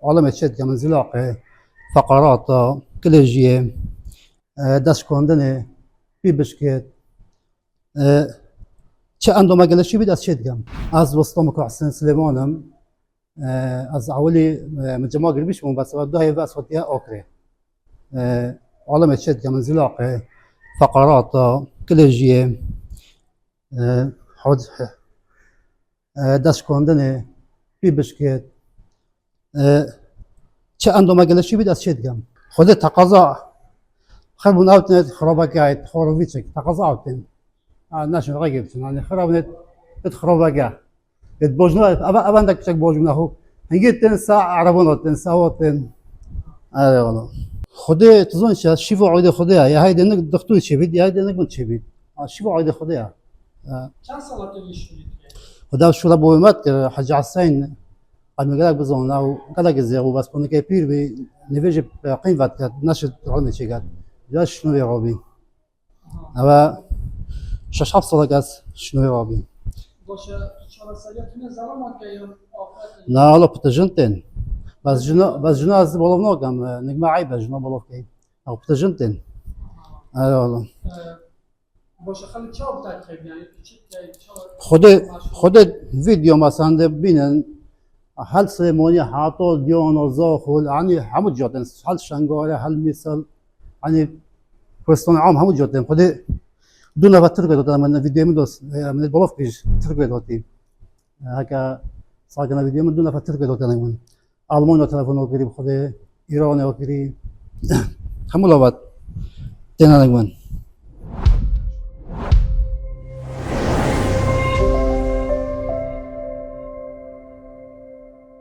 عالم تشد من زلاقه فقرات كليجيه دست کندنه بی بشکت چه اندام اگه لشی بید از چه دگم از وسطام که حسن سلیمانم از اولی من جماعة قربيش من بس ده هي بس وقتها أوكري عالم تشد من زلاقه فقرات كليجيه حد دست کندنه بی بشکت چه اندام اگه لشی بید از چه دگم خود تقاضا خرب ناوتنت خرابة قاعد خروفيتشك تقاضا اوتن ناشن غيبتن يعني خرابنت خرابة قاعد بوجنا أبا عندك بشك بوجنا هو هنجيت تنسى عربونات تنسى وتن هذا والله خدي تظن شيفو عودة خديها يا هاي انك دكتور شبيد يا هاي انك بنت شبيد شيفو عودة خديها چند سال تو میشونید خدا شو لا بومات حاج حسين قد ما قالك بزون او قالك زيرو بس كونك بير بي نيفيج قيمة نشد علمي شي قال جاش شنو يا ربي أبا شش حفصة قاس شنو يا ربي باشه 4 سالیتون زمان که یا آخرت لا لا بتجنتن بس جنا از بولو نوكم نجمع عيبة جنا بولو كي او بتجنتن هذا والله باشه خیلی چه تقریبا یعنی چی خود فيديو مثلا ده بينن هل سيموني حاطو ديون وزاخل يعني هم جوتن هل شنغاله هل مثال يعني كوستون عام هم جوتن خود دو نفر ترک دادم من ویدیو من دوست من بالا فیش ترک دادیم هکا ساکن ویدیو من دو نفر ترک دادم من آلمان تلفن وکری خود ایران وکری همون لابد تنها نگم